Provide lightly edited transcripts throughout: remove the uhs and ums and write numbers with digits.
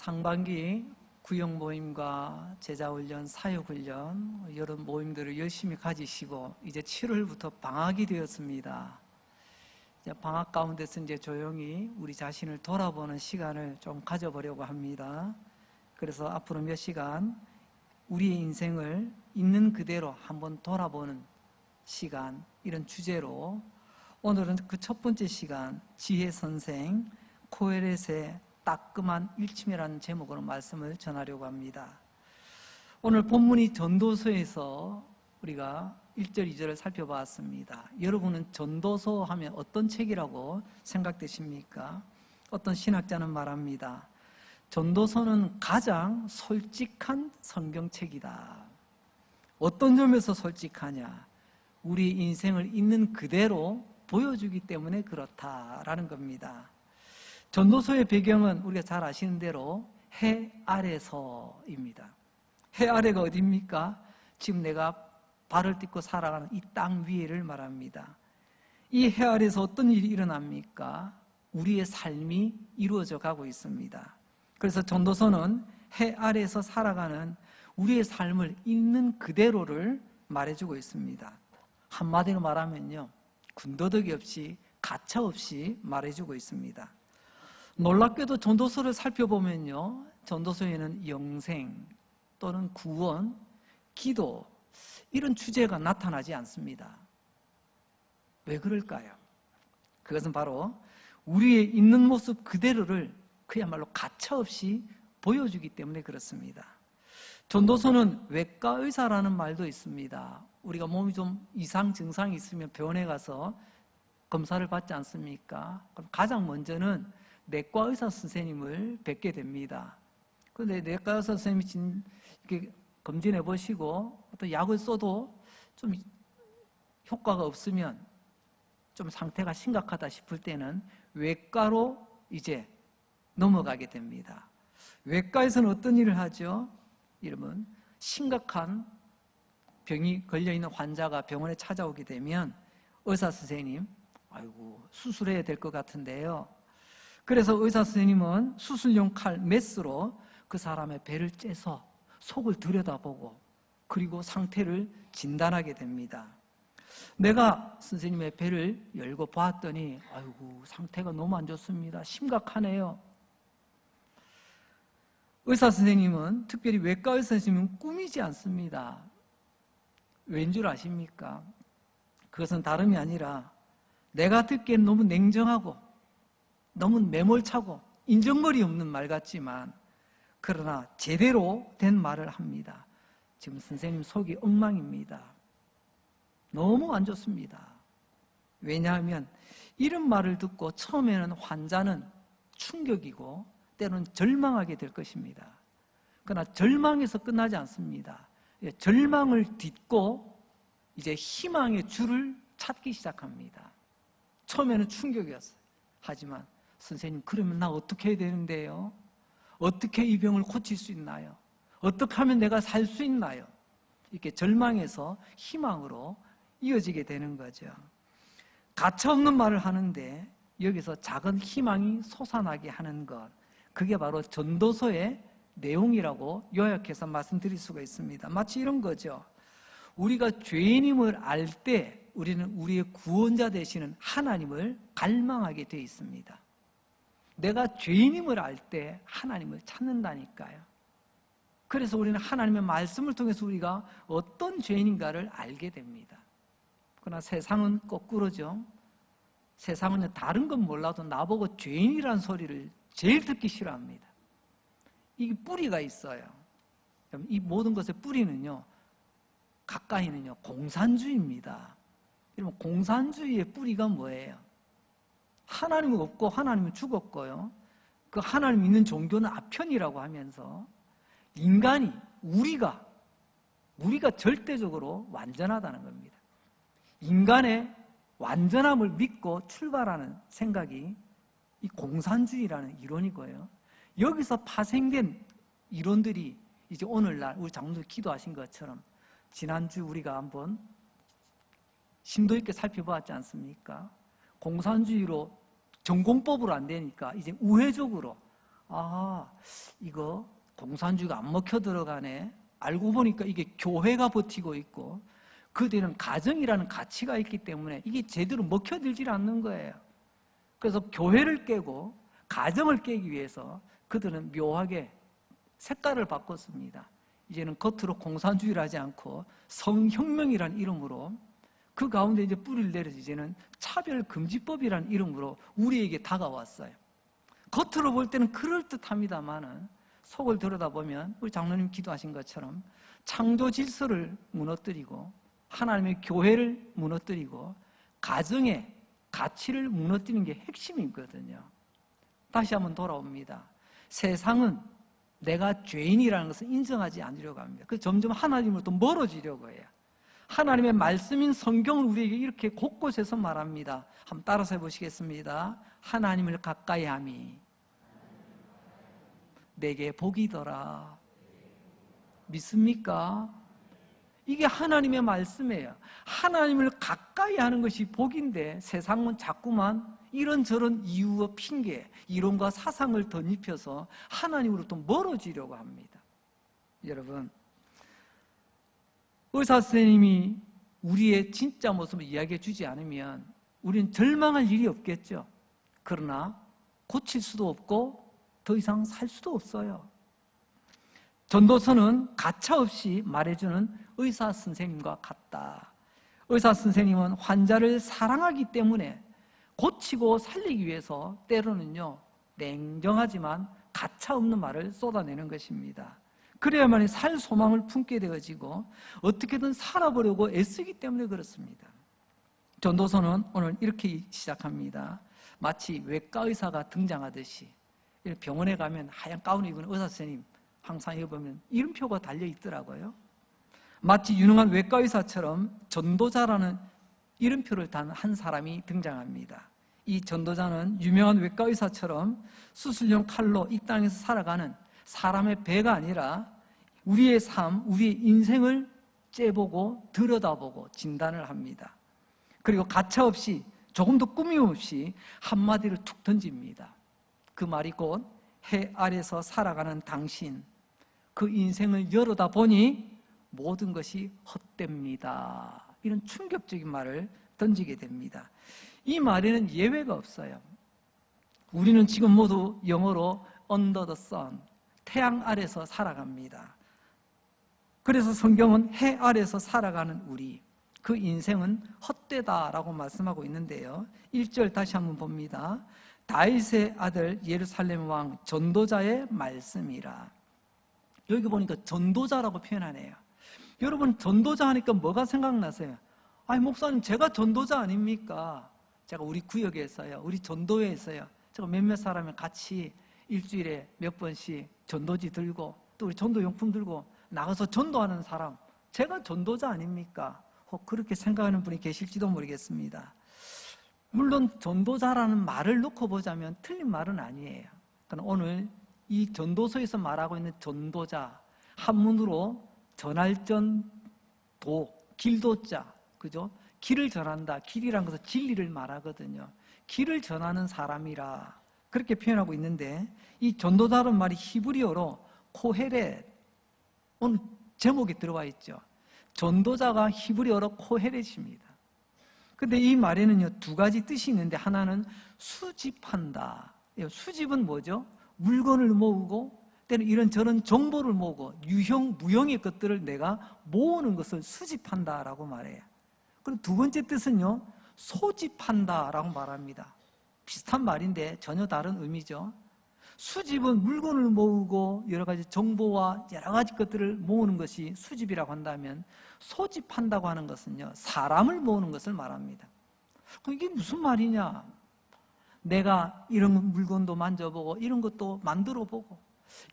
상반기 구역 모임과 제자훈련, 사역훈련 여러 모임들을 열심히 가지시고 이제 7월부터 방학이 되었습니다. 이제 방학 가운데서 이제 조용히 우리 자신을 돌아보는 시간을 좀 가져보려고 합니다. 그래서 앞으로 몇 시간 우리의 인생을 있는 그대로 한번 돌아보는 시간, 이런 주제로 오늘은 그 첫 번째 시간, 지혜 선생 코헤렛의 따끔한 일침이라는 제목으로 말씀을 전하려고 합니다. 오늘 본문이 전도서에서 우리가 1절, 2절을 살펴봤습니다. 여러분은 전도서 하면 어떤 책이라고 생각되십니까? 어떤 신학자는 말합니다. 전도서는 가장 솔직한 성경책이다. 어떤 점에서 솔직하냐? 우리 인생을 있는 그대로 보여주기 때문에 그렇다라는 겁니다. 전도서의 배경은 우리가 잘 아시는 대로 해 아래서입니다. 해 아래가 어디입니까? 지금 내가 발을 딛고 살아가는 이 땅 위를 말합니다. 이 해 아래에서 어떤 일이 일어납니까? 우리의 삶이 이루어져 가고 있습니다. 그래서 전도서는 해 아래에서 살아가는 우리의 삶을 있는 그대로를 말해주고 있습니다. 한마디로 말하면요, 군더더기 없이 가차 없이 말해주고 있습니다. 놀랍게도 전도서를 살펴보면요, 전도서에는 영생 또는 구원, 기도 이런 주제가 나타나지 않습니다. 왜 그럴까요? 그것은 바로 우리의 있는 모습 그대로를 그야말로 가차없이 보여주기 때문에 그렇습니다. 전도서는 외과 의사라는 말도 있습니다. 우리가 몸이 좀 이상 증상이 있으면 병원에 가서 검사를 받지 않습니까? 그럼 가장 먼저는 내과 의사 선생님을 뵙게 됩니다. 그런데 내과 의사 선생님이 이렇게 검진해 보시고 어떤 약을 써도 좀 효과가 없으면 좀 상태가 심각하다 싶을 때는 외과로 이제 넘어가게 됩니다. 외과에서는 어떤 일을 하죠? 여러분, 심각한 병이 걸려있는 환자가 병원에 찾아오게 되면 의사 선생님, 아이고 수술해야 될 것 같은데요. 그래서 의사 선생님은 수술용 칼 메스로 그 사람의 배를 째서 속을 들여다보고 그리고 상태를 진단하게 됩니다. 내가 선생님의 배를 열고 봤더니 아이고 상태가 너무 안 좋습니다. 심각하네요. 의사 선생님은, 특별히 외과 의사 선생님은 꾸미지 않습니다. 왠 줄 아십니까? 그것은 다름이 아니라 내가 듣기엔 너무 냉정하고 너무 매몰차고 인정머리 없는 말 같지만 그러나 제대로 된 말을 합니다. 지금 선생님 속이 엉망입니다. 너무 안 좋습니다. 왜냐하면 이런 말을 듣고 처음에는 환자는 충격이고 때로는 절망하게 될 것입니다. 그러나 절망에서 끝나지 않습니다. 절망을 딛고 이제 희망의 줄을 찾기 시작합니다. 처음에는 충격이었어요. 하지만 선생님, 그러면 나 어떻게 해야 되는데요? 어떻게 이 병을 고칠 수 있나요? 어떻게 하면 내가 살 수 있나요? 이렇게 절망에서 희망으로 이어지게 되는 거죠. 가차없는 말을 하는데 여기서 작은 희망이 솟아나게 하는 것, 그게 바로 전도서의 내용이라고 요약해서 말씀드릴 수가 있습니다. 마치 이런 거죠. 우리가 죄인임을 알 때 우리는 우리의 구원자 되시는 하나님을 갈망하게 되어 있습니다. 내가 죄인임을 알 때 하나님을 찾는다니까요. 그래서 우리는 하나님의 말씀을 통해서 우리가 어떤 죄인인가를 알게 됩니다. 그러나 세상은 거꾸로죠. 세상은 다른 건 몰라도 나보고 죄인이라는 소리를 제일 듣기 싫어합니다. 이게 뿌리가 있어요. 이 모든 것의 뿌리는요, 가까이는요, 공산주의입니다. 여러분, 공산주의의 뿌리가 뭐예요? 하나님은 없고 하나님은 죽었고요. 그 하나님 있는 종교는 아편이라고 하면서 인간이, 우리가 절대적으로 완전하다는 겁니다. 인간의 완전함을 믿고 출발하는 생각이 이 공산주의라는 이론이고요. 여기서 파생된 이론들이 이제 오늘날 우리 장로들 기도하신 것처럼 지난주 우리가 한번 심도 있게 살펴보았지 않습니까? 공산주의로 전공법으로 안 되니까 이제 우회적으로 아, 이거 공산주의가 안 먹혀 들어가네. 알고 보니까 이게 교회가 버티고 있고 그 뒤에는 가정이라는 가치가 있기 때문에 이게 제대로 먹혀들질 않는 거예요. 그래서 교회를 깨고 가정을 깨기 위해서 그들은 묘하게 색깔을 바꿨습니다. 이제는 겉으로 공산주의를 하지 않고 성혁명이라는 이름으로 그 가운데 이제 뿌리를 내려서 이제는 차별금지법이라는 이름으로 우리에게 다가왔어요. 겉으로 볼 때는 그럴듯합니다만은 속을 들여다보면 우리 장로님 기도하신 것처럼 창조 질서를 무너뜨리고 하나님의 교회를 무너뜨리고 가정의 가치를 무너뜨리는 게 핵심이거든요. 다시 한번 돌아옵니다. 세상은 내가 죄인이라는 것을 인정하지 않으려고 합니다. 그래서 점점 하나님으로부터 멀어지려고 해요. 하나님의 말씀인 성경을 우리에게 이렇게 곳곳에서 말합니다. 한번 따라서 해보시겠습니다. 하나님을 가까이 함이 내게 복이더라. 믿습니까? 이게 하나님의 말씀이에요. 하나님을 가까이 하는 것이 복인데 세상은 자꾸만 이런저런 이유와 핑계, 이론과 사상을 덧입혀서 하나님으로부터 멀어지려고 합니다. 여러분, 의사 선생님이 우리의 진짜 모습을 이야기해 주지 않으면 우리는 절망할 일이 없겠죠. 그러나 고칠 수도 없고 더 이상 살 수도 없어요. 전도서는 가차없이 말해주는 의사 선생님과 같다. 의사 선생님은 환자를 사랑하기 때문에 고치고 살리기 위해서 때로는요 냉정하지만 가차없는 말을 쏟아내는 것입니다. 그래야만 살 소망을 품게 되어지고 어떻게든 살아보려고 애쓰기 때문에 그렇습니다. 전도서는 오늘 이렇게 시작합니다. 마치 외과 의사가 등장하듯이 병원에 가면 하얀 가운을 입은 의사 선생님 항상 입으면 이름표가 달려있더라고요. 마치 유능한 외과 의사처럼 전도자라는 이름표를 단 한 사람이 등장합니다. 이 전도자는 유명한 외과 의사처럼 수술용 칼로 이 땅에서 살아가는 사람의 배가 아니라 우리의 삶, 우리의 인생을 째보고 들여다보고 진단을 합니다. 그리고 가차없이 조금도 꾸밈없이 한마디를 툭 던집니다. 그 말이 곧 해 아래서 살아가는 당신, 그 인생을 열어다 보니 모든 것이 헛됩니다. 이런 충격적인 말을 던지게 됩니다. 이 말에는 예외가 없어요. 우리는 지금 모두 영어로 under the sun, 태양 아래서 살아갑니다. 그래서 성경은 해 아래서 살아가는 우리, 그 인생은 헛되다라고 말씀하고 있는데요. 1절 다시 한번 봅니다. 다윗의 아들 예루살렘 왕 전도자의 말씀이라. 여기 보니까 전도자라고 표현하네요. 여러분 전도자 하니까 뭐가 생각나세요? 아니 목사님 제가 전도자 아닙니까? 제가 우리 구역에서요, 우리 전도회에서요, 제가 몇몇 사람이 같이 일주일에 몇 번씩 전도지 들고 또 우리 전도용품 들고 나가서 전도하는 사람, 제가 전도자 아닙니까? 혹 그렇게 생각하는 분이 계실지도 모르겠습니다. 물론 전도자라는 말을 놓고 보자면 틀린 말은 아니에요. 그러나 오늘 이 전도서에서 말하고 있는 전도자, 한문으로 전할전도, 길도자, 그죠? 길을 전한다. 길이란 것은 진리를 말하거든요. 길을 전하는 사람이라 그렇게 표현하고 있는데, 이 전도자라는 말이 히브리어로 코헤렛, 오늘 제목에 들어와 있죠. 전도자가 히브리어로 코헤렛입니다. 근데 이 말에는요 두 가지 뜻이 있는데, 하나는 수집한다. 수집은 뭐죠? 물건을 모으고 때는 이런저런 정보를 모으고 유형, 무형의 것들을 내가 모으는 것을 수집한다라고 말해요. 그리고 두 번째 뜻은요 소집한다라고 말합니다. 비슷한 말인데 전혀 다른 의미죠. 수집은 물건을 모으고 여러 가지 정보와 여러 가지 것들을 모으는 것이 수집이라고 한다면, 소집한다고 하는 것은요 사람을 모으는 것을 말합니다. 그럼 이게 무슨 말이냐? 내가 이런 물건도 만져보고 이런 것도 만들어보고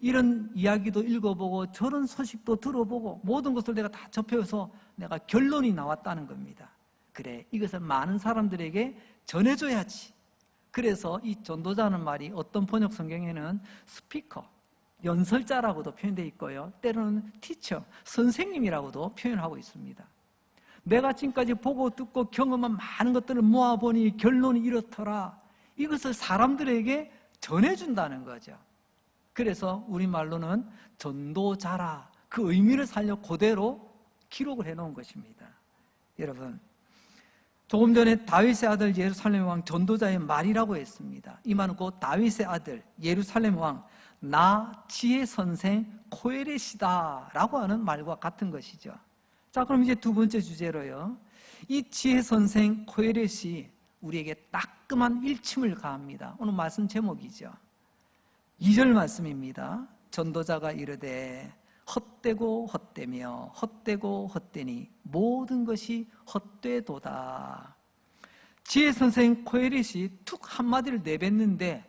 이런 이야기도 읽어보고 저런 소식도 들어보고 모든 것을 내가 다 접해서 내가 결론이 나왔다는 겁니다. 그래, 이것을 많은 사람들에게 전해줘야지. 그래서 이 전도자는 말이 어떤 번역 성경에는 스피커, 연설자라고도 표현되어 있고요, 때로는 티처, 선생님이라고도 표현하고 있습니다. 내가 지금까지 보고 듣고 경험한 많은 것들을 모아보니 결론이 이렇더라, 이것을 사람들에게 전해준다는 거죠. 그래서 우리말로는 전도자라, 그 의미를 살려 그대로 기록을 해놓은 것입니다. 여러분, 조금 전에 다윗의 아들 예루살렘 왕 전도자의 말이라고 했습니다. 이 말은 곧 다윗의 아들 예루살렘 왕 나 지혜 선생 코엘렛이다 라고 하는 말과 같은 것이죠. 자, 그럼 이제 두 번째 주제로요, 이 지혜 선생 코엘렛이 우리에게 따끔한 일침을 가합니다. 오늘 말씀 제목이죠. 2절 말씀입니다. 전도자가 이르되 헛되고 헛되며 헛되고 헛되니 모든 것이 헛되도다. 지혜 선생 코엘렛이 툭 한마디를 내뱉는데,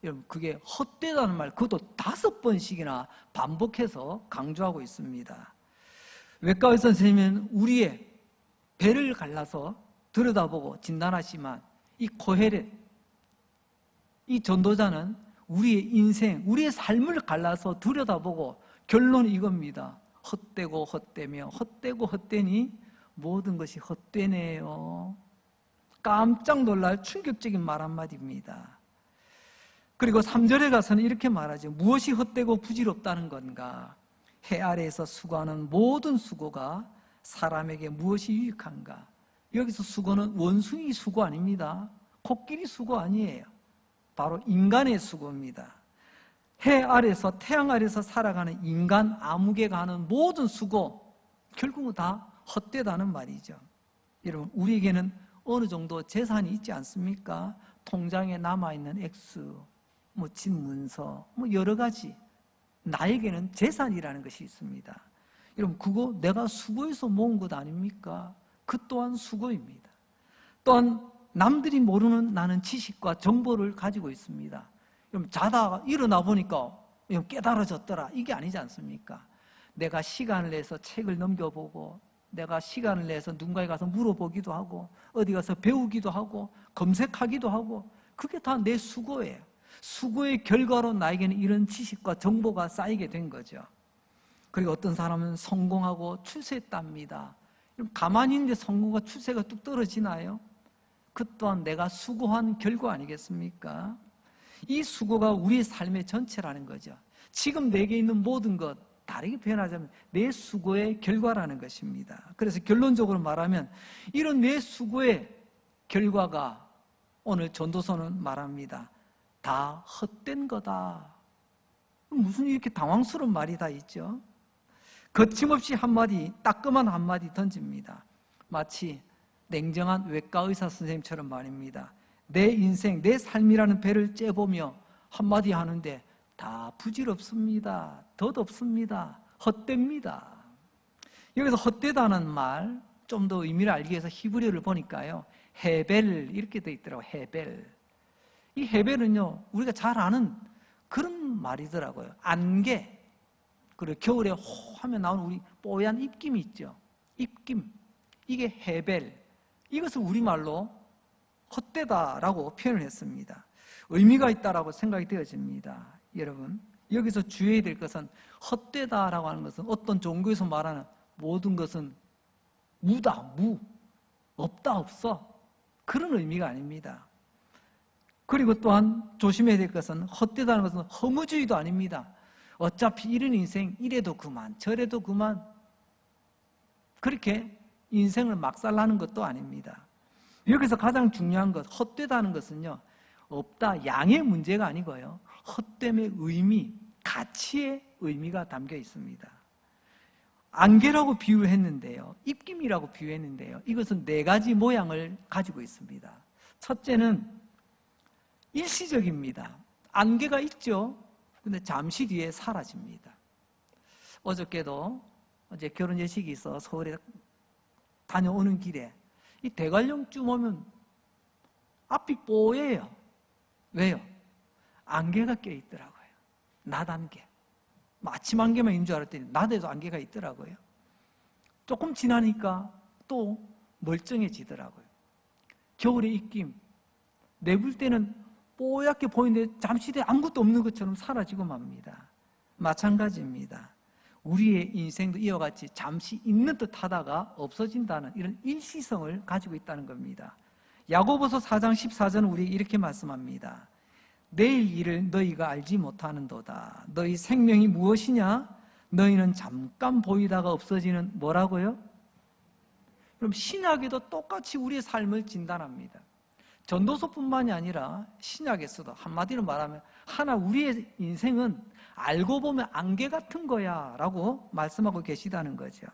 여러분, 그게 헛되다는 말, 그것도 5번씩이나 반복해서 강조하고 있습니다. 외과의 선생님은 우리의 배를 갈라서 들여다보고 진단하지만, 이 코엘렛, 이 전도자는 우리의 인생, 우리의 삶을 갈라서 들여다보고 결론이 이겁니다. 헛되고 헛되며 헛되고 헛되니 모든 것이 헛되네요. 깜짝 놀랄 충격적인 말 한마디입니다. 그리고 3절에 가서는 이렇게 말하죠. 무엇이 헛되고 부질없다는 건가? 해 아래에서 수고하는 모든 수고가 사람에게 무엇이 유익한가? 여기서 수고는 원숭이 수고 아닙니다. 코끼리 수고 아니에요. 바로 인간의 수고입니다. 해 아래서, 태양 아래서 살아가는 인간 아무개가 하는 모든 수고, 결국은 다 헛되다는 말이죠. 여러분, 우리에게는 어느 정도 재산이 있지 않습니까? 통장에 남아있는 액수, 집 문서, 여러 가지. 나에게는 재산이라는 것이 있습니다. 여러분, 그거 내가 수고해서 모은 것 아닙니까? 그 또한 수고입니다. 또한 남들이 모르는 나는 지식과 정보를 가지고 있습니다. 그럼 자다가 일어나 보니까 깨달아졌더라, 이게 아니지 않습니까? 내가 시간을 내서 책을 넘겨보고, 내가 시간을 내서 누군가에 가서 물어보기도 하고, 어디 가서 배우기도 하고, 검색하기도 하고, 그게 다 내 수고예요. 수고의 결과로 나에게는 이런 지식과 정보가 쌓이게 된 거죠. 그리고 어떤 사람은 성공하고 출세했답니다. 가만히 있는데 성공과 출세가 뚝 떨어지나요? 그 또한 내가 수고한 결과 아니겠습니까? 이 수고가 우리의 삶의 전체라는 거죠. 지금 내게 있는 모든 것, 다르게 표현하자면 내 수고의 결과라는 것입니다. 그래서 결론적으로 말하면 이런 내 수고의 결과가, 오늘 전도서는 말합니다. 다 헛된 거다. 무슨 이렇게 당황스러운 말이 다 있죠? 거침없이 한마디, 따끔한 한마디 던집니다. 마치 냉정한 외과 의사 선생님처럼 말입니다. 내 인생, 내 삶이라는 배를 째보며 한마디 하는데 다 부질없습니다. 덧없습니다. 헛됩니다. 여기서 헛되다는 말, 좀 더 의미를 알기 위해서 히브리어를 보니까요, 헤벨, 이렇게 돼 있더라고요. 헤벨. 이 헤벨은요, 우리가 잘 아는 그런 말이더라고요. 안개, 그리고 겨울에 호 하면 나오는 우리 뽀얀 입김이 있죠. 입김. 이게 헤벨. 이것을 우리말로 헛되다라고 표현을 했습니다. 의미가 있다라고 생각이 되어집니다. 여러분, 여기서 주의해야 될 것은, 헛되다라고 하는 것은 어떤 종교에서 말하는 모든 것은 무다, 무, 없다, 없어, 그런 의미가 아닙니다. 그리고 또한 조심해야 될 것은, 헛되다는 것은 허무주의도 아닙니다. 어차피 이런 인생 이래도 그만 저래도 그만, 그렇게 인생을 막살나는 것도 아닙니다. 여기서 가장 중요한 것, 헛되다는 것은요, 없다, 양의 문제가 아니고요, 헛됨의 의미, 가치의 의미가 담겨 있습니다. 안개라고 비유를 했는데요, 입김이라고 비유했는데요, 이것은 4가지 모양을 가지고 있습니다. 첫째는 일시적입니다. 안개가 있죠. 근데 잠시 뒤에 사라집니다. 어저께도 어제 결혼 예식이 있어 서울에 다녀오는 길에 이 대관령쯤 오면 앞이 뽀예요. 왜요? 안개가 껴 있더라고요. 낮 안개. 아침 안개만 있는 줄 알았더니 낮에도 안개가 있더라고요. 조금 지나니까 또 멀쩡해지더라고요. 겨울의 입김. 내볼 때는 뽀얗게 보이는데 잠시 뒤에 아무것도 없는 것처럼 사라지고 맙니다. 마찬가지입니다. 우리의 인생도 이와 같이 잠시 있는 듯 하다가 없어진다는 이런 일시성을 가지고 있다는 겁니다. 야고보서 4장 14절은 우리에게 이렇게 말씀합니다. 내일 일을 너희가 알지 못하는도다. 너희 생명이 무엇이냐? 너희는 잠깐 보이다가 없어지는 뭐라고요? 그럼 신약에도 똑같이 우리의 삶을 진단합니다. 전도서뿐만이 아니라 신약에서도 한마디로 말하면 하나 우리의 인생은 알고 보면 안개 같은 거야 라고 말씀하고 계시다는 거죠.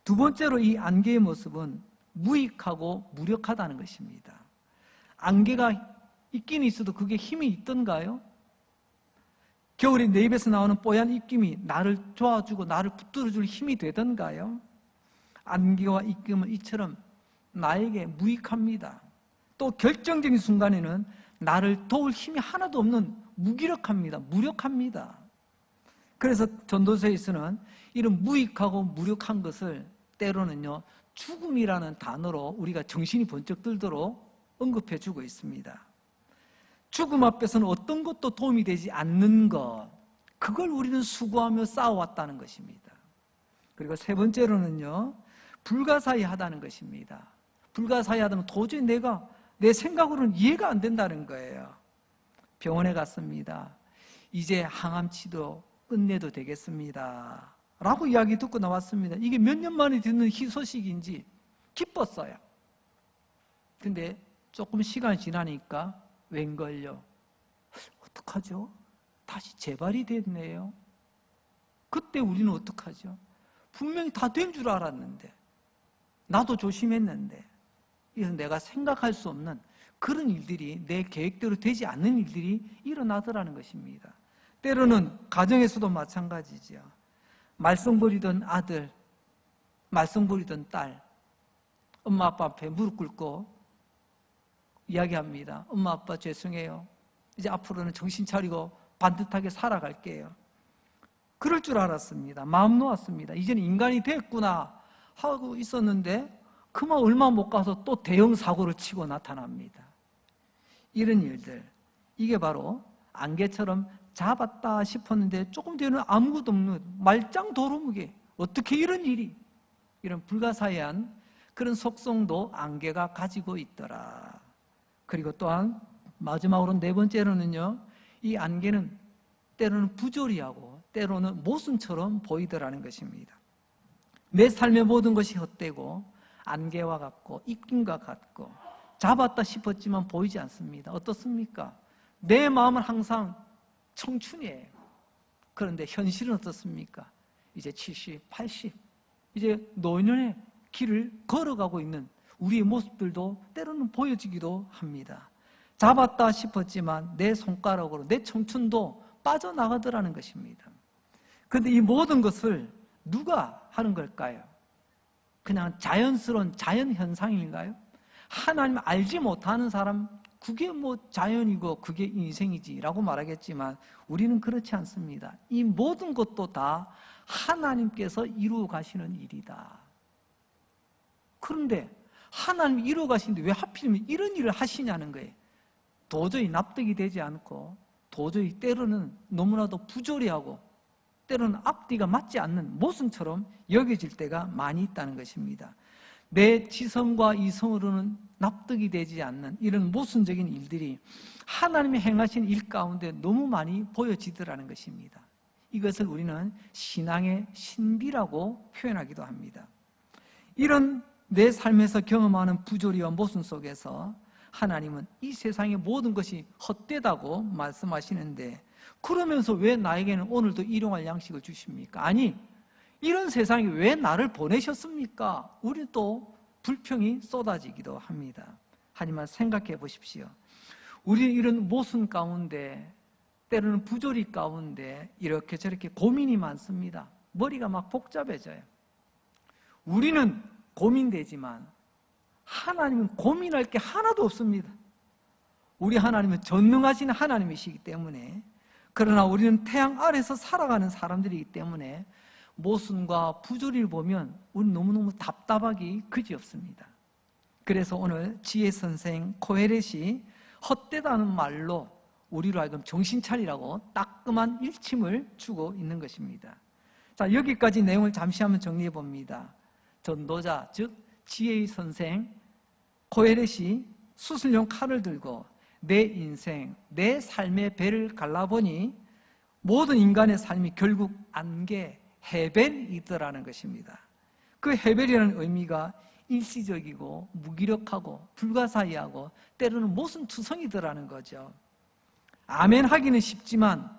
두 번째로 이 안개의 모습은 무익하고 무력하다는 것입니다. 안개가 있긴 있어도 그게 힘이 있던가요? 겨울에 내 입에서 나오는 뽀얀 입김이 나를 도와주고 나를 붙들어줄 힘이 되던가요? 안개와 입김은 이처럼 나에게 무익합니다. 또 결정적인 순간에는 나를 도울 힘이 하나도 없는 무기력합니다. 무력합니다. 그래서 전도서에서는 이런 무익하고 무력한 것을 때로는요 죽음이라는 단어로 우리가 정신이 번쩍 들도록 언급해 주고 있습니다. 죽음 앞에서는 어떤 것도 도움이 되지 않는 것, 그걸 우리는 수고하며 싸워왔다는 것입니다. 그리고 세 번째로는요 불가사의하다는 것입니다. 불가사의하다면 도저히 내 생각으로는 이해가 안 된다는 거예요. 병원에 갔습니다. 이제 항암치료 끝내도 되겠습니다 라고 이야기 듣고 나왔습니다. 이게 몇 년 만에 듣는 희소식인지 기뻤어요. 근데 조금 시간이 지나니까 웬걸요? 어떡하죠? 다시 재발이 됐네요. 그때 우리는 어떡하죠? 분명히 다 된 줄 알았는데, 나도 조심했는데, 그래서 내가 생각할 수 없는 그런 일들이, 내 계획대로 되지 않는 일들이 일어나더라는 것입니다. 때로는 가정에서도 마찬가지죠. 말썽부리던 아들, 말썽부리던 딸, 엄마 아빠 앞에 무릎 꿇고 이야기합니다. 엄마 아빠 죄송해요. 이제 앞으로는 정신 차리고 반듯하게 살아갈게요. 그럴 줄 알았습니다. 마음 놓았습니다. 이제는 인간이 됐구나 하고 있었는데 그만 얼마 못 가서 또 대형 사고를 치고 나타납니다. 이런 일들, 이게 바로 안개처럼 잡았다 싶었는데 조금 뒤에는 아무것도 없는 말짱 도루묵이, 어떻게 이런 일이, 이런 불가사의한 그런 속성도 안개가 가지고 있더라. 그리고 또한 마지막으로 네 번째로는요, 이 안개는 때로는 부조리하고 때로는 모순처럼 보이더라는 것입니다. 내 삶의 모든 것이 헛되고 안개와 같고 입김과 같고 잡았다 싶었지만 보이지 않습니다. 어떻습니까? 내 마음은 항상 청춘이에요. 그런데 현실은 어떻습니까? 이제 70, 80, 이제 노년의 길을 걸어가고 있는 우리의 모습들도 때로는 보여지기도 합니다. 잡았다 싶었지만 내 손가락으로 내 청춘도 빠져나가더라는 것입니다. 그런데 이 모든 것을 누가 하는 걸까요? 그냥 자연스러운 자연현상인가요? 하나님 알지 못하는 사람, 그게 뭐 자연이고 그게 인생이지라고 말하겠지만 우리는 그렇지 않습니다. 이 모든 것도 다 하나님께서 이루어 가시는 일이다. 그런데 하나님이 이루어 가시는데 왜 하필이면 이런 일을 하시냐는 거예요. 도저히 납득이 되지 않고 도저히 때로는 너무나도 부조리하고 때로는 앞뒤가 맞지 않는 모순처럼 여겨질 때가 많이 있다는 것입니다. 내 지성과 이성으로는 납득이 되지 않는 이런 모순적인 일들이 하나님이 행하신 일 가운데 너무 많이 보여지더라는 것입니다. 이것을 우리는 신앙의 신비라고 표현하기도 합니다. 이런 내 삶에서 경험하는 부조리와 모순 속에서 하나님은 이 세상의 모든 것이 헛되다고 말씀하시는데, 그러면서 왜 나에게는 오늘도 일용할 양식을 주십니까? 아니, 이런 세상에 왜 나를 보내셨습니까? 우리 또 불평이 쏟아지기도 합니다. 하지만 생각해 보십시오. 우리 이런 모순 가운데, 때로는 부조리 가운데 이렇게 저렇게 고민이 많습니다. 머리가 막 복잡해져요. 우리는 고민되지만 하나님은 고민할 게 하나도 없습니다. 우리 하나님은 전능하신 하나님이시기 때문에, 그러나 우리는 태양 아래서 살아가는 사람들이기 때문에 모순과 부조리를 보면 우리는 너무너무 답답하기 그지없습니다. 그래서 오늘 지혜 선생 코헤렛이 헛되다는 말로 우리로 하여금 정신 차리라고 따끔한 일침을 주고 있는 것입니다. 자, 여기까지 내용을 잠시 한번 정리해 봅니다. 전도자, 즉 지혜의 선생 코헤렛이 수술용 칼을 들고 내 인생, 내 삶의 배를 갈라보니 모든 인간의 삶이 결국 안개, 해벨이더라는 것입니다. 그 해벨이라는 의미가 일시적이고 무기력하고 불가사의하고 때로는 모순투성이더라는 거죠. 아멘 하기는 쉽지만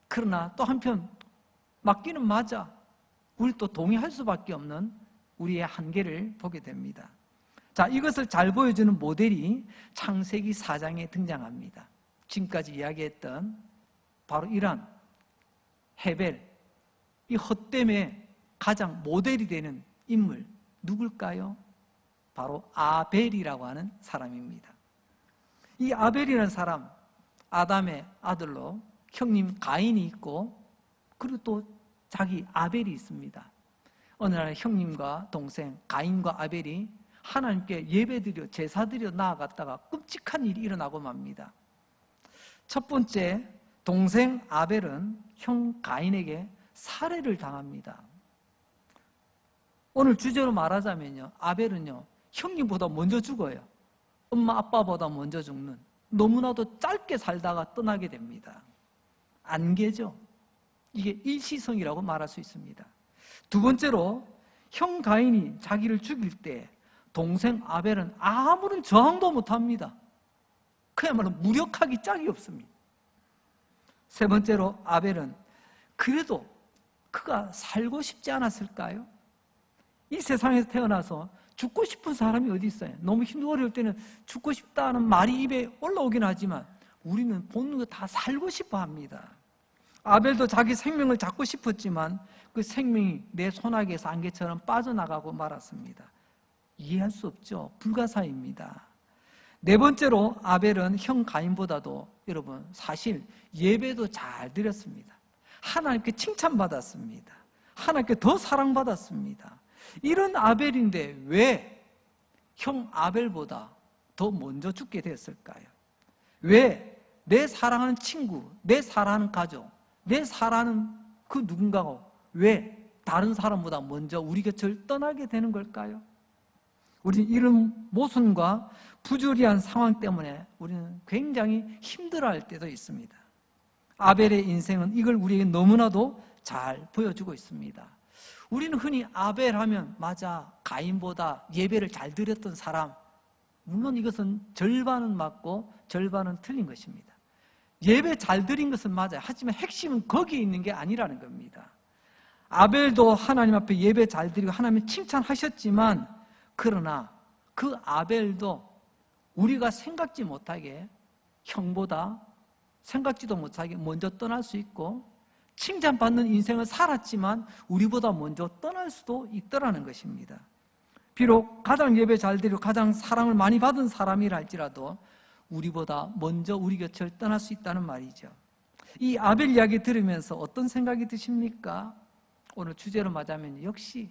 그러나 또 한편 맞기는 맞아. 우리 또 동의할 수밖에 없는 우리의 한계를 보게 됩니다. 자, 이것을 잘 보여주는 모델이 창세기 4장에 등장합니다. 지금까지 이야기했던 바로 이러한 헤벨, 이 헛됨의 가장 모델이 되는 인물 누굴까요? 바로 아벨이라고 하는 사람입니다. 이 아벨이라는 사람, 아담의 아들로 형님 가인이 있고 그리고 또 자기 아벨이 있습니다. 어느 날 형님과 동생 가인과 아벨이 하나님께 예배드려 제사드려 나아갔다가 끔찍한 일이 일어나고 맙니다. 첫 번째, 동생 아벨은 형 가인에게 살해를 당합니다. 오늘 주제로 말하자면요, 아벨은요 형님보다 먼저 죽어요. 엄마 아빠보다 먼저 죽는, 너무나도 짧게 살다가 떠나게 됩니다. 안개죠. 이게 일시성이라고 말할 수 있습니다. 두 번째로, 형 가인이 자기를 죽일 때 동생 아벨은 아무런 저항도 못합니다. 그야말로 무력하기 짝이 없습니다. 세 번째로, 아벨은 그래도 그가 살고 싶지 않았을까요? 이 세상에서 태어나서 죽고 싶은 사람이 어디 있어요? 너무 힘들고 어려울 때는 죽고 싶다는 말이 입에 올라오긴 하지만 우리는 본능으로 다 살고 싶어 합니다. 아벨도 자기 생명을 잡고 싶었지만 그 생명이 내 소나기에서 안개처럼 빠져나가고 말았습니다. 이해할 수 없죠. 불가사의입니다. 네 번째로, 아벨은 형 가인보다도 여러분 사실 예배도 잘 드렸습니다. 하나님께 칭찬받았습니다. 하나님께 더 사랑받았습니다. 이런 아벨인데 왜 형 아벨보다 더 먼저 죽게 됐을까요? 왜 내 사랑하는 친구, 내 사랑하는 가족, 내 사랑하는 그 누군가가 왜 다른 사람보다 먼저 우리 곁을 떠나게 되는 걸까요? 우리는 이런 모순과 부조리한 상황 때문에 우리는 굉장히 힘들어할 때도 있습니다. 아벨의 인생은 이걸 우리에게 너무나도 잘 보여주고 있습니다. 우리는 흔히 아벨 하면 맞아, 가인보다 예배를 잘 드렸던 사람, 물론 이것은 절반은 맞고 절반은 틀린 것입니다. 예배 잘 드린 것은 맞아요. 하지만 핵심은 거기에 있는 게 아니라는 겁니다. 아벨도 하나님 앞에 예배 잘 드리고 하나님 칭찬하셨지만 그러나 그 아벨도 우리가 생각지 못하게 형보다 생각지도 못하게 먼저 떠날 수 있고 칭찬받는 인생을 살았지만 우리보다 먼저 떠날 수도 있더라는 것입니다. 비록 가장 예배 잘 드리고 가장 사랑을 많이 받은 사람이라 할지라도 우리보다 먼저 우리 곁을 떠날 수 있다는 말이죠. 이 아벨 이야기 들으면서 어떤 생각이 드십니까? 오늘 주제로 맞자면 역시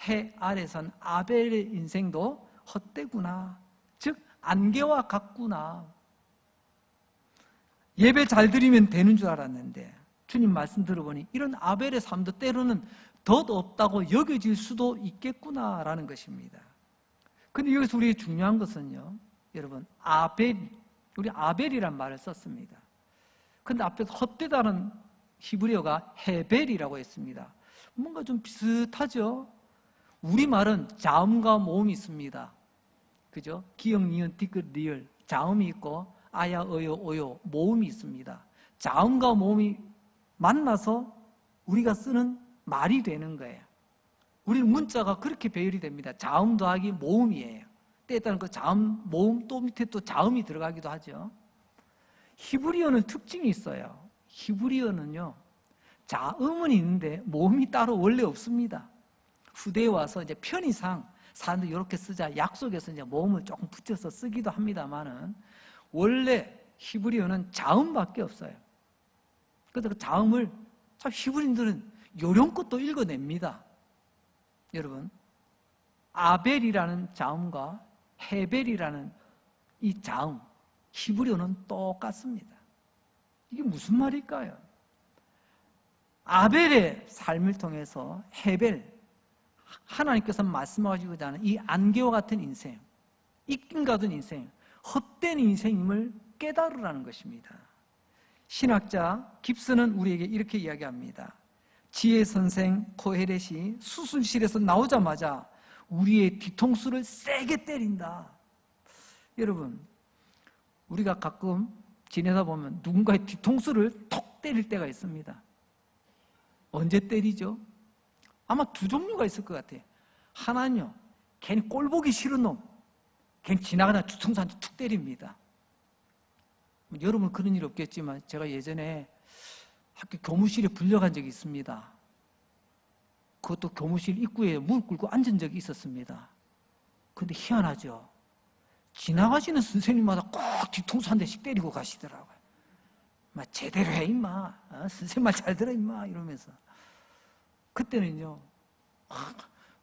해 아래선 아벨의 인생도 헛되구나, 즉 안개와 같구나. 예배 잘 드리면 되는 줄 알았는데 주님 말씀 들어보니 이런 아벨의 삶도 때로는 덧없다고 여겨질 수도 있겠구나라는 것입니다. 그런데 여기서 우리에게 중요한 것은요, 여러분, 우리 아벨이란 말을 썼습니다. 그런데 앞에서 헛되다는 히브리어가 헤벨이라고 했습니다. 뭔가 좀 비슷하죠? 우리말은 자음과 모음이 있습니다. 그죠? 기역, 니은, 디귿, 리을, 자음이 있고 아야, 어요, 오요, 모음이 있습니다. 자음과 모음이 만나서 우리가 쓰는 말이 되는 거예요. 우리는 문자가 그렇게 배열이 됩니다. 자음 더하기 모음이에요. 때에 따른 그 자음, 모음 또 밑에 또 자음이 들어가기도 하죠. 히브리어는 특징이 있어요. 히브리어는요, 자음은 있는데 모음이 따로 원래 없습니다. 후대에 와서 이제 편의상 사람들이 이렇게 쓰자 약속해서 이제 모음을 조금 붙여서 쓰기도 합니다만은 원래 히브리어는 자음밖에 없어요. 그래서 그 자음을 참 히브리인들은 요령껏 또 읽어냅니다. 여러분, 아벨이라는 자음과 헤벨이라는 이 자음, 히브리어는 똑같습니다. 이게 무슨 말일까요? 아벨의 삶을 통해서 헤벨, 하나님께서 말씀하시고자 하는 이 안개와 같은 인생, 입김 가둔 인생, 헛된 인생임을 깨달으라는 것입니다. 신학자 깁스는 우리에게 이렇게 이야기합니다. 지혜 선생 코헤렛이 수술실에서 나오자마자 우리의 뒤통수를 세게 때린다. 여러분, 우리가 가끔 지내다 보면 누군가의 뒤통수를 톡 때릴 때가 있습니다. 언제 때리죠? 아마 두 종류가 있을 것 같아요. 하나는요, 괜히 꼴보기 싫은 놈, 괜히 지나가다 뒤통수한테 툭 때립니다. 여러분 그런 일 없겠지만 제가 예전에 학교 교무실에 불려간 적이 있습니다. 그것도 교무실 입구에 무릎 꿇고 앉은 적이 있었습니다. 근데 희한하죠. 지나가시는 선생님마다 꼭 뒤통수 한 대씩 때리고 가시더라고요. 막 제대로 해 임마, 선생님 말 잘 들어 임마 이러면서. 그때는요,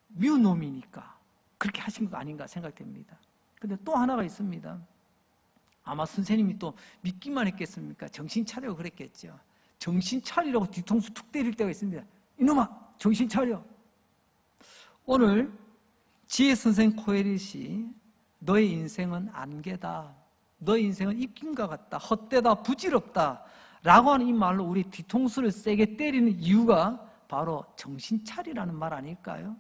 미운 놈이니까 그렇게 하신 거 아닌가 생각됩니다. 근데 또 하나가 있습니다. 아마 선생님이 또 믿기만 했겠습니까? 정신 차리라고 그랬겠죠. 정신 차리라고 뒤통수 툭 때릴 때가 있습니다. 이놈아, 정신 차려. 오늘 지혜 선생 코헤렛이 너의 인생은 안개다, 너의 인생은 입김과 같다, 헛되다, 부질없다 라고 하는 이 말로 우리 뒤통수를 세게 때리는 이유가 바로 정신 차리라는 말 아닐까요?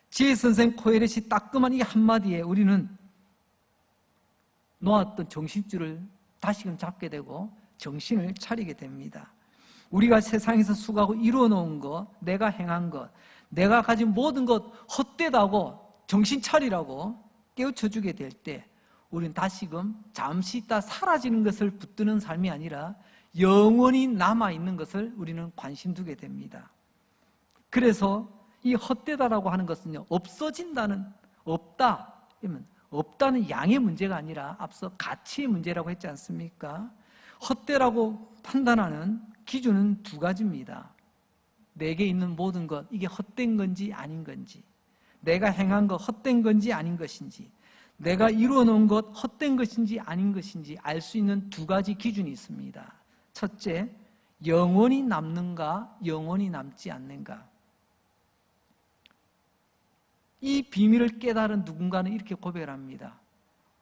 지혜 선생 코헤렛이 따끔한 이 한마디에 우리는 놓았던 정신줄을 다시금 잡게 되고 정신을 차리게 됩니다. 우리가 세상에서 수고하고 이루어 놓은 것, 내가 행한 것, 내가 가진 모든 것 헛되다고 정신 차리라고 깨우쳐주게 될 때 우리는 다시금 잠시 있다 사라지는 것을 붙드는 삶이 아니라 영원히 남아있는 것을 우리는 관심 두게 됩니다. 그래서 이 헛되다라고 하는 것은요, 없어진다는, 없다, 없다는 양의 문제가 아니라 앞서 가치의 문제라고 했지 않습니까? 헛되라고 판단하는 기준은 두 가지입니다. 내게 있는 모든 것, 이게 헛된 건지 아닌 건지, 내가 행한 것 헛된 건지 아닌 것인지, 내가 이루어 놓은 것 헛된 것인지 아닌 것인지 알 수 있는 두 가지 기준이 있습니다. 첫째, 영원히 남는가, 영원히 남지 않는가. 이 비밀을 깨달은 누군가는 이렇게 고백을 합니다.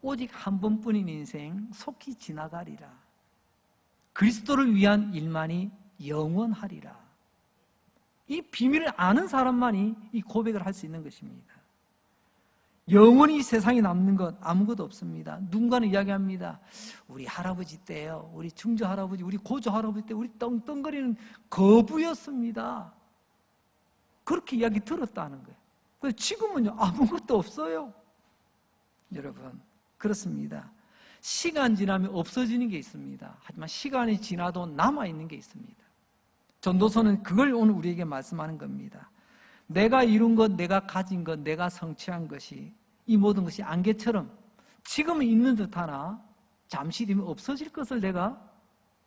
오직 한 번뿐인 인생 속히 지나가리라. 그리스도를 위한 일만이 영원하리라. 이 비밀을 아는 사람만이 이 고백을 할 수 있는 것입니다. 영원히 세상에 남는 것 아무것도 없습니다. 누군가는 이야기합니다. 우리 할아버지 때요, 우리 증조 할아버지, 우리 고조 할아버지 때 우리 떵떵거리는 거부였습니다. 그렇게 이야기 들었다는 거예요. 그래서 지금은요, 아무것도 없어요. 여러분, 그렇습니다. 시간 지나면 없어지는 게 있습니다. 하지만 시간이 지나도 남아있는 게 있습니다. 전도서는 그걸 오늘 우리에게 말씀하는 겁니다. 내가 이룬 것, 내가 가진 것, 내가 성취한 것이, 이 모든 것이 안개처럼 지금은 있는 듯 하나 잠시 뒤면 없어질 것을 내가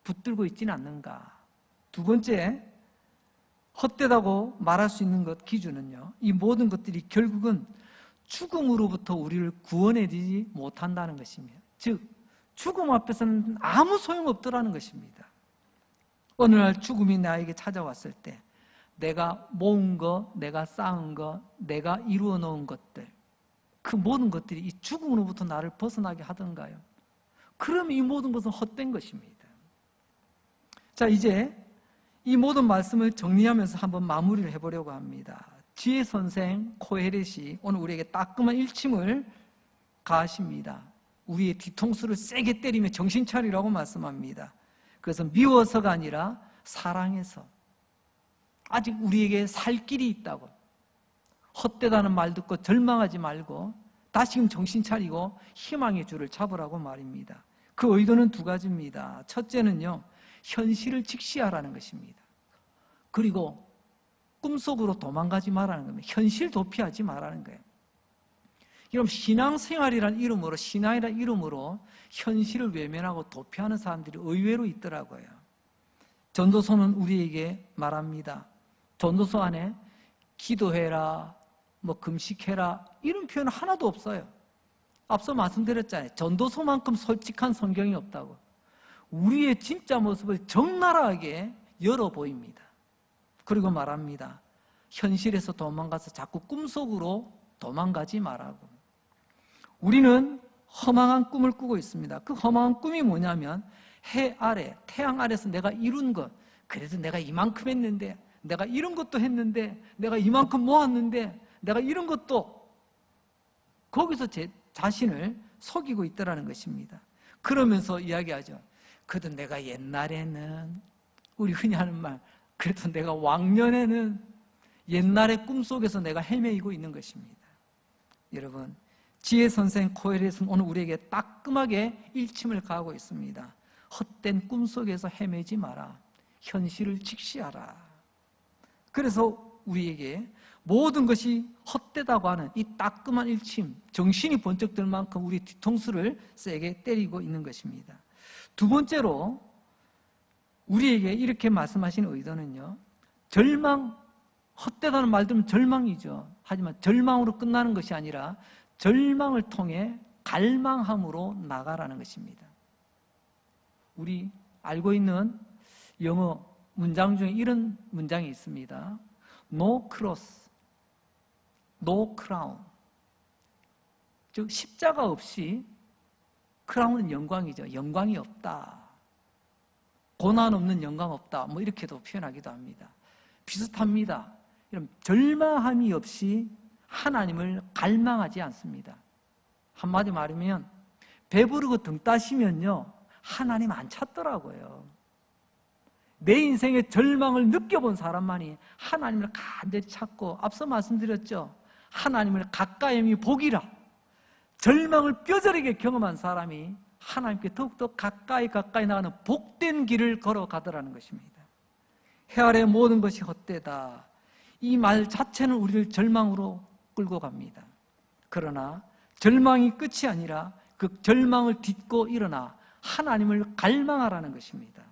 붙들고 있지는 않는가. 두 번째, 헛되다고 말할 수 있는 것 기준은요, 이 모든 것들이 결국은 죽음으로부터 우리를 구원해주지 못한다는 것입니다. 즉, 죽음 앞에서는 아무 소용없더라는 것입니다. 어느 날 죽음이 나에게 찾아왔을 때 내가 모은 것, 내가 쌓은 것, 내가 이루어 놓은 것들, 그 모든 것들이 이 죽음으로부터 나를 벗어나게 하던가요? 그럼 이 모든 것은 헛된 것입니다. 자, 이제 이 모든 말씀을 정리하면서 한번 마무리를 해보려고 합니다. 지혜 선생 코헤렛이 오늘 우리에게 따끔한 일침을 가하십니다. 우리의 뒤통수를 세게 때리며 정신 차리라고 말씀합니다. 그래서 미워서가 아니라 사랑해서, 아직 우리에게 살 길이 있다고, 헛되다는 말 듣고 절망하지 말고 다시금 정신 차리고 희망의 줄을 잡으라고 말입니다. 그 의도는 두 가지입니다. 첫째는요, 현실을 직시하라는 것입니다. 그리고 꿈속으로 도망가지 말라는 겁니다. 현실 도피하지 말라는 거예요. 여러분, 신앙생활이라는 이름으로, 신앙이라는 이름으로 현실을 외면하고 도피하는 사람들이 의외로 있더라고요. 전도서는 우리에게 말합니다. 전도서 안에 기도해라, 금식해라 이런 표현은 하나도 없어요. 앞서 말씀드렸잖아요. 전도서만큼 솔직한 성경이 없다고. 우리의 진짜 모습을 적나라하게 열어 보입니다. 그리고 말합니다. 현실에서 도망가서 자꾸 꿈속으로 도망가지 말라고. 우리는 허망한 꿈을 꾸고 있습니다. 그 허망한 꿈이 뭐냐면 해 아래, 태양 아래서 내가 이룬 것, 그래도 내가 이만큼 했는데, 내가 이런 것도 했는데, 내가 이만큼 모았는데, 내가 이런 것도, 거기서 제 자신을 속이고 있더라는 것입니다. 그러면서 이야기하죠. 그래도 내가 옛날에는, 우리 흔히 하는 말, 그래도 내가 왕년에는 옛날의 꿈속에서 내가 헤매이고 있는 것입니다. 여러분, 지혜 선생 코엘렛은 오늘 우리에게 따끔하게 일침을 가하고 있습니다. 헛된 꿈속에서 헤매지 마라. 현실을 직시하라. 그래서 우리에게 모든 것이 헛되다고 하는 이 따끔한 일침, 정신이 번쩍 들 만큼 우리 뒤통수를 세게 때리고 있는 것입니다. 두 번째로 우리에게 이렇게 말씀하시는 의도는요, 절망, 헛되다는 말 들으면 절망이죠. 하지만 절망으로 끝나는 것이 아니라 절망을 통해 갈망함으로 나가라는 것입니다. 우리 알고 있는 영어 문장 중에 이런 문장이 있습니다. No cross, no crown. 즉 십자가 없이 크라운은 영광이죠. 영광이 없다. 고난 없는 영광 없다. 뭐 이렇게도 표현하기도 합니다. 비슷합니다. 이런 절망함이 없이 하나님을 갈망하지 않습니다. 한마디 말하면 배부르고 등 따시면요, 하나님 안 찾더라고요. 내 인생의 절망을 느껴본 사람만이 하나님을 간절히 찾고, 앞서 말씀드렸죠. 하나님을 가까이 하면 복이라. 절망을 뼈저리게 경험한 사람이 하나님께 더욱더 가까이 나가는 복된 길을 걸어가더라는 것입니다. 해 아래 모든 것이 헛되다. 이 말 자체는 우리를 절망으로 끌고 갑니다. 그러나 절망이 끝이 아니라 그 절망을 딛고 일어나 하나님을 갈망하라는 것입니다.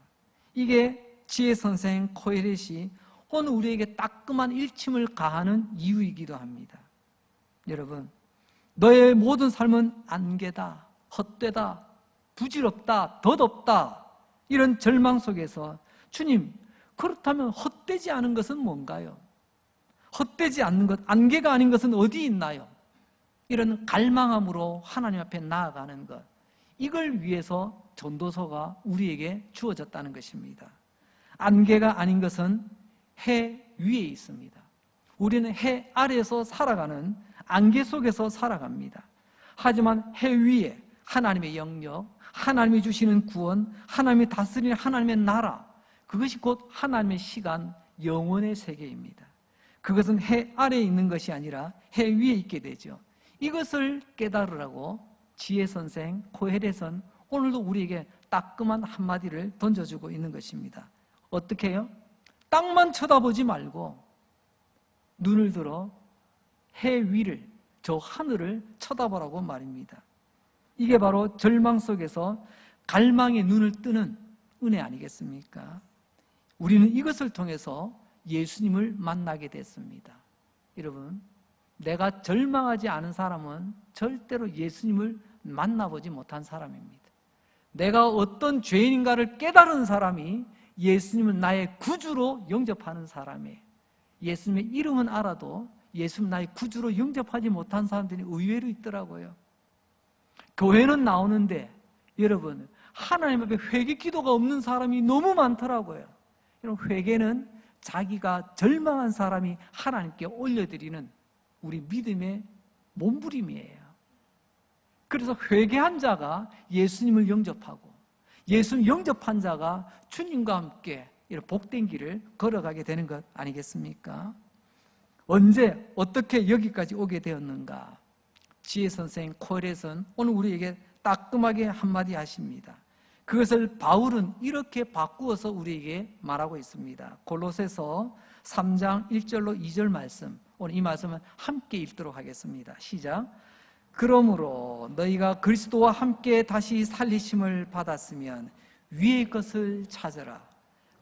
이게 지혜 선생 코엘렛이 오늘 우리에게 따끔한 일침을 가하는 이유이기도 합니다. 여러분, 너의 모든 삶은 안개다, 헛되다, 부질없다, 덧없다, 이런 절망 속에서 주님, 그렇다면 헛되지 않은 것은 뭔가요? 헛되지 않는 것, 안개가 아닌 것은 어디 있나요? 이런 갈망함으로 하나님 앞에 나아가는 것, 이걸 위해서 전도서가 우리에게 주어졌다는 것입니다. 안개가 아닌 것은 해 위에 있습니다. 우리는 해 아래에서 살아가는 안개 속에서 살아갑니다. 하지만 해 위에 하나님의 영역, 하나님이 주시는 구원, 하나님이 다스리는 하나님의 나라, 그것이 곧 하나님의 시간, 영원의 세계입니다. 그것은 해 아래에 있는 것이 아니라 해 위에 있게 되죠. 이것을 깨달으라고 지혜 선생 코엘렛은 오늘도 우리에게 따끔한 한마디를 던져주고 있는 것입니다. 어떻게 해요? 땅만 쳐다보지 말고 눈을 들어 해 위를, 저 하늘을 쳐다보라고 말입니다. 이게 바로 절망 속에서 갈망의 눈을 뜨는 은혜 아니겠습니까? 우리는 이것을 통해서 예수님을 만나게 됐습니다. 여러분, 내가 절망하지 않은 사람은 절대로 예수님을 만나보지 못한 사람입니다. 내가 어떤 죄인인가를 깨달은 사람이 예수님을 나의 구주로 영접하는 사람이에요. 예수님의 이름은 알아도 예수님 나의 구주로 영접하지 못한 사람들이 의외로 있더라고요. 교회는 나오는데 여러분, 하나님 앞에 회개 기도가 없는 사람이 너무 많더라고요. 여러분, 회개는 자기가 절망한 사람이 하나님께 올려드리는 우리 믿음의 몸부림이에요. 그래서 회개한 자가 예수님을 영접하고 예수님 영접한 자가 주님과 함께 이런 복된 길을 걸어가게 되는 것 아니겠습니까? 언제 어떻게 여기까지 오게 되었는가? 지혜 선생 코엘렛은 오늘 우리에게 따끔하게 한마디 하십니다. 그것을 바울은 이렇게 바꾸어서 우리에게 말하고 있습니다. 골로새서 3장 1절로 2절 말씀, 오늘 이 말씀은 함께 읽도록 하겠습니다. 시작. 그러므로 너희가 그리스도와 함께 다시 살리심을 받았으면 위의 것을 찾으라.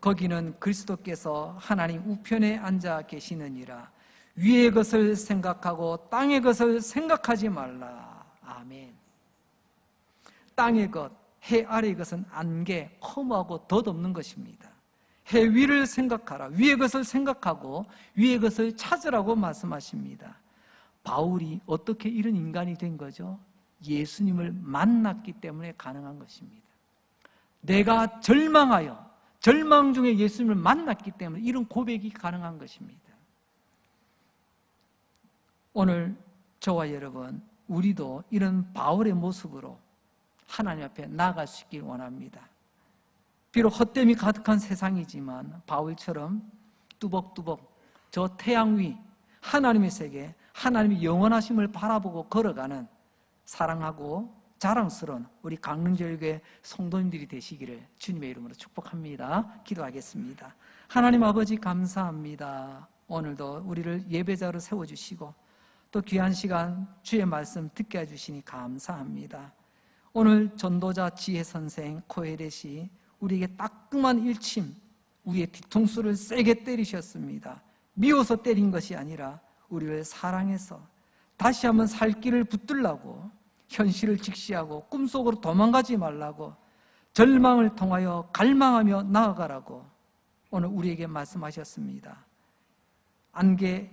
거기는 그리스도께서 하나님 우편에 앉아 계시느니라. 위의 것을 생각하고 땅의 것을 생각하지 말라. 아멘. 땅의 것, 해 아래의 것은 안개, 허무하고 덧없는 것입니다. 해 위를 생각하라. 위의 것을 생각하고 위의 것을 찾으라고 말씀하십니다. 바울이 어떻게 이런 인간이 된 거죠? 예수님을 만났기 때문에 가능한 것입니다. 내가 절망하여 절망 중에 예수님을 만났기 때문에 이런 고백이 가능한 것입니다. 오늘 저와 여러분, 우리도 이런 바울의 모습으로 하나님 앞에 나아갈 수 있길 원합니다. 비록 헛됨이 가득한 세상이지만 바울처럼 뚜벅뚜벅 저 태양 위 하나님의 세계, 하나님의 영원하심을 바라보고 걸어가는 사랑하고 자랑스러운 우리 강릉절교회 성도님들이 되시기를 주님의 이름으로 축복합니다. 기도하겠습니다. 하나님 아버지 감사합니다. 오늘도 우리를 예배자로 세워주시고 또 귀한 시간 주의 말씀 듣게 해주시니 감사합니다. 오늘 전도자 지혜선생 코헤렛이 우리에게 따끔한 일침, 우리의 뒤통수를 세게 때리셨습니다. 미워서 때린 것이 아니라 우리를 사랑해서 다시 한번 살 길을 붙들라고, 현실을 직시하고 꿈속으로 도망가지 말라고, 절망을 통하여 갈망하며 나아가라고 오늘 우리에게 말씀하셨습니다. 안개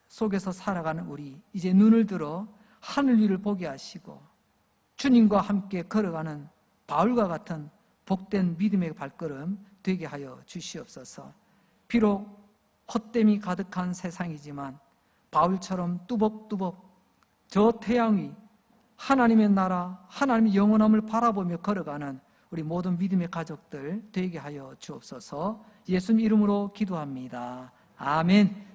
속에서 살아가는 우리, 이제 눈을 들어 하늘 위를 보게 하시고 주님과 함께 걸어가는 바울과 같은 복된 믿음의 발걸음 되게 하여 주시옵소서. 비록 헛됨이 가득한 세상이지만 바울처럼 뚜벅뚜벅 저 태양 위 하나님의 나라, 하나님의 영원함을 바라보며 걸어가는 우리 모든 믿음의 가족들 되게 하여 주옵소서. 예수님 이름으로 기도합니다. 아멘.